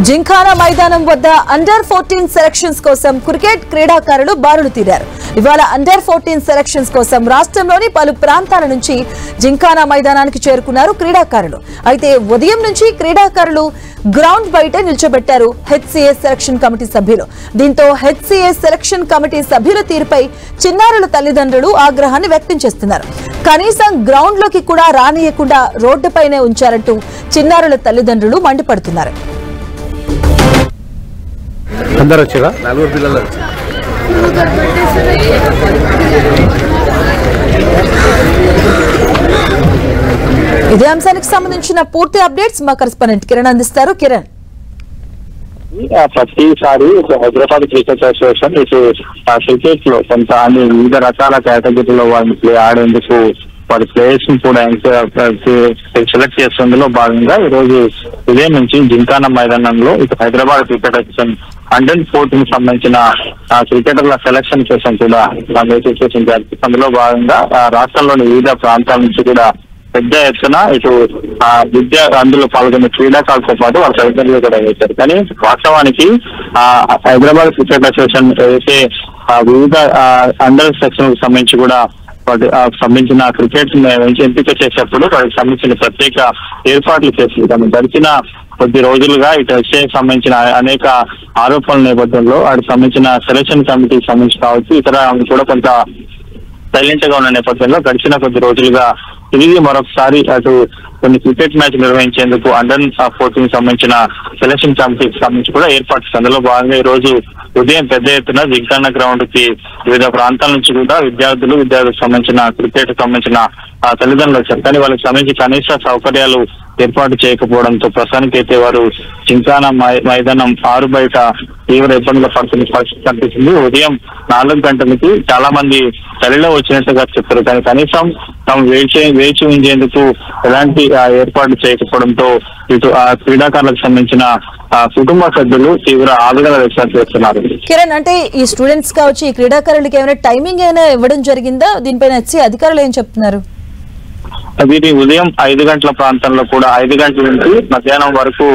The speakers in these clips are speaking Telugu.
జింఖానా మైదానం వద్ద అండర్ 14 సెలక్షన్స్ కోసం క్రికెట్ క్రీడాకారులు బారులు తీరారు. ఇవాళ అండర్ 14 సెలక్షన్స్ కోసం రాష్ట్రంలోని పలు ప్రాంతాల నుంచి జింఖానా మైదానానికి చేరుకున్నారు క్రీడాకారులు. అయితే ఉదయం నుంచి క్రీడాకారులు గ్రౌండ్ బయట నిల్చోబెట్టారు హెచ్సిఏ సెలక్షన్ కమిటీ సభ్యులు. దీంతో హెచ్సిఏ సెలక్షన్ కమిటీ సభ్యుల తీరుపై చిన్నారుల తల్లిదండ్రులు ఆగ్రహాన్ని వ్యక్తం చేస్తున్నారు. కనీసం గ్రౌండ్ లోకి కూడా రానియకుండా రోడ్డుపైనే ఉంచారంటూ చిన్నారుల తల్లిదండ్రులు మండిపడుతున్నారు. అందరూ వచ్చారా? 4 పిల్లలు వచ్చారు. ఇదే అంశానికి సంబంధించిన పూర్తి అప్డేట్స్ మా కరెస్పాండెంట్ కిరణ్ అందిస్తారు. కిరణ్, ప్రతిసారి హైదరాబాద్ క్రికెట్ అసోసియేషన్ ఇటు క్రికెట్ లో కొంత అన్ని వివిధ రకాల కేటగిరీలో వాళ్ళని ప్లే ఆడేందుకు వారి ప్లేయర్స్ ని కూడా సెలెక్ట్ చేసేందులో భాగంగా ఈ రోజు ఉదయం నుంచి జింఖానా మైదానంలో ఇటు హైదరాబాద్ క్రికెట్ అసోసియేషన్ అండర్ 14 సంబంధించిన క్రికెటర్ల సెలక్షన్ కోసం కూడా అందులో భాగంగా రాష్ట్రంలోని వివిధ ప్రాంతాల నుంచి కూడా పెద్ద ఎత్తున ఇటు అందులో పాల్గొన్న క్రీడాకారులతో పాటు వాళ్ళ తల్లిదండ్రులు కూడా వేశారు. కానీ వాస్తవానికి హైదరాబాద్ క్రికెట్ అసోసియేషన్ ఏదైతే వివిధ అండర్ సెక్షన్ కు సంబంధించి కూడా సంబంధించిన క్రికెట్ ఎంపిక చేసేప్పుడు వాటికి సంబంధించిన ప్రత్యేక ఏర్పాట్లు చేసి గడిచిన కొద్ది రోజులుగా ఇటు ఎస్ఏకి సంబంధించిన అనేక ఆరోపణల నేపథ్యంలో వాటికి సంబంధించిన సెలక్షన్ కమిటీకి సంబంధించి కావచ్చు ఇతర కూడా కొంత సైలెంట్ గా ఉన్న నేపథ్యంలో గడిచిన కొద్ది రోజులుగా తిరిగి మరొకసారి అటు కొన్ని క్రికెట్ మ్యాచ్ నిర్వహించేందుకు అండర్ 14 సంబంధించిన సెలక్షన్ కమిటీకి సంబంధించి కూడా ఏర్పాటు. అందులో భాగంగా ఈ రోజు ఉదయం పెద్ద ఎత్తున జింఖానా గ్రౌండ్ కి వివిధ ప్రాంతాల నుంచి కూడా విద్యార్థులకు సంబంధించిన క్రికెట్ సంబంధించిన తల్లిదండ్రులు వచ్చారు. కానీ వాళ్ళకి సంబంధించి కనీస సౌకర్యాలు ఏర్పాటు చేయకపోవడంతో ప్రస్తుతానికి అయితే వారు జింఖానా మైదానం ఆరు బయట తీవ్ర ఇబ్బందులు పడుతున్న పరిస్థితి కనిపిస్తుంది. ఉదయం 4 గంటలకి చాలా మంది చలిలో వచ్చినట్టుగా చెప్తారు. కానీ కనీసం తాము వేచి ఉంచేందుకు ఎలాంటి ఏర్పాట్లు చేయకపోవడంతో ఇటు ఆ క్రీడాకారులకు సంబంధించిన కుటుంబ సభ్యులు తీవ్ర ఆందోళన వ్యక్తం చేస్తున్నారు. కిరణ్, అంటే ఈ స్టూడెంట్స్ కావచ్చు ఈ క్రీడాకారులకి ఏమైనా టైమింగ్ అయినా ఇవ్వడం జరిగిందా? దీనిపైన హెచ్సిఏ అధికారులు ఏం చెప్తున్నారు? వీరి ఉదయం 5 గంటల ప్రాంతంలో కూడా 5 గంటల నుంచి మధ్యాహ్నం వరకు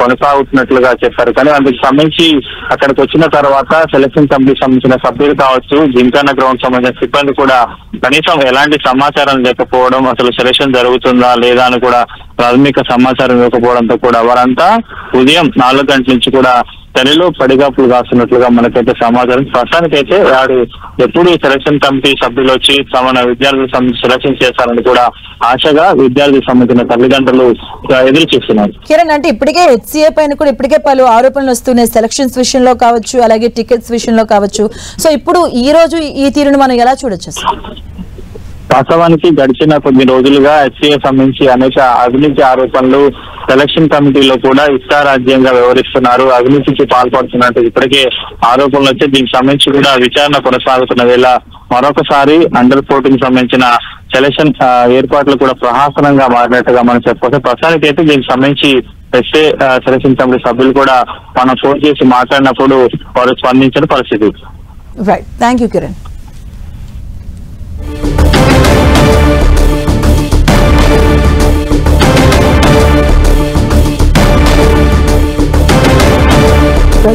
కొనసాగుతున్నట్లుగా చెప్పారు. కానీ అందుకు సంబంధించి అక్కడికి వచ్చిన తర్వాత సెలక్షన్ కమిటీ సంబంధించిన సభ్యులు కావచ్చు జింఖానా గ్రౌండ్ సంబంధించిన సిబ్బంది కూడా కనీసం ఎలాంటి సమాచారం లేకపోవడం, అసలు సెలక్షన్ జరుగుతుందా లేదా అని కూడా ప్రాథమిక సమాచారం ఇవ్వకపోవడంతో కూడా వారంతా ఉదయం 4 గంటల నుంచి కూడా చలిలో పడిగాపులు కాస్తున్నట్లుగా మనకైతే సమాచారం. ప్రస్తుతానికైతే వాడు ఎప్పుడు సెలక్షన్ కమిటీ సభ్యులు వచ్చి తమ విద్యార్థులకు సెలక్షన్ చేస్తారని కూడా ఆశగా విద్యార్థులకు సంబంధించిన తల్లిదండ్రులు ఎదురు చూస్తున్నారు. కిరణ్, అంటే ఇప్పటికే హెచ్సిఏ పైన కూడా ఇప్పటికే పలు ఆరోపణలు వస్తున్నాయి సెలక్షన్స్ విషయంలో కావచ్చు అలాగే టికెట్స్ విషయంలో కావచ్చు. సో ఇప్పుడు ఈ రోజు ఈ తీరును మనం ఎలా చూడొచ్చు? వాస్తవానికి గడిచిన కొన్ని రోజులుగా హెచ్సిఏ సంబంధించి అనేక అవినీతి ఆరోపణలు సెలక్షన్ కమిటీలో కూడా ఇష్టారాజ్యంగా వ్యవహరిస్తున్నారు, అవినీతికి పాల్పడుతున్నట్టు ఇప్పటికే ఆరోపణలు వచ్చి దీనికి సంబంధించి కూడా విచారణ కొనసాగుతున్న వేళ మరొకసారి అండర్ 14 సంబంధించిన సెలక్షన్ ఏర్పాట్లు కూడా ప్రహాసనంగా మారినట్టుగా మనం చెప్పుకోవచ్చు. ప్రస్తుతానికి అయితే దీనికి సంబంధించి ఎస్ఏ సెలక్షన్ కమిటీ సభ్యులు కూడా మనం ఫోన్ చేసి మాట్లాడినప్పుడు వారు స్పందించిన పరిస్థితి. Right, thank you Kiran.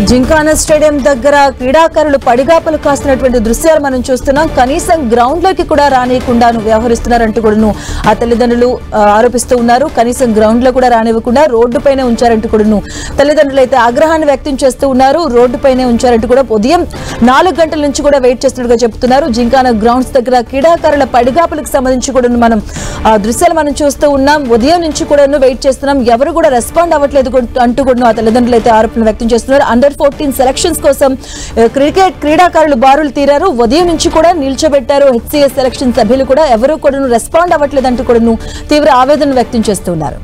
Gymkhana stadium దగ్గర క్రీడాకారులు పడిగాపులు కాస్తున్నటువంటి దృశ్యాలు మనం చూస్తున్నాం. కనీసం గ్రౌండ్ లోకి కూడా రానియకుండా వ్యవహరిస్తున్నారంటూ కూడా ఆ తల్లిదండ్రులు ఆరోపిస్తూ ఉన్నారు. కనీసం గ్రౌండ్ లో కూడా రానివ్వకుండా రోడ్డు పైన ఉంచారంటూ కూడా తల్లిదండ్రులు అయితే ఆగ్రహాన్ని వ్యక్తం చేస్తూ ఉన్నారు. రోడ్డు పైనే ఉంచారంటూ కూడా ఉదయం 4 గంటల నుంచి కూడా వెయిట్ చేస్తున్నట్టుగా చెప్తున్నారు. జింఖానా గ్రౌండ్స్ దగ్గర క్రీడాకారుల పడిగాపులకు సంబంధించి కూడా మనం దృశ్యాలు మనం చూస్తూ ఉన్నాం. ఉదయం నుంచి కూడా వెయిట్ చేస్తున్నాం, ఎవరు కూడా రెస్పాండ్ అవ్వట్లేదు అంటూ కూడా ఆ తల్లిదండ్రులు అయితే ఆరోపణలు వ్యక్తం చేస్తున్నారు. అండర్ 14 సెలక్షన్స్ కోసం క్రికెట్ క్రీడాకారులు బారులు తీరారు. ఉదయం నుంచి కూడా నిల్చోబెట్టారు హెచ్సిఏ సెలక్షన్ సభ్యులు కూడా, ఎవరు కూడా రెస్పాండ్ అవ్వట్లేదంటూ కూడా తీవ్ర ఆవేదన వ్యక్తం చేస్తున్నారు.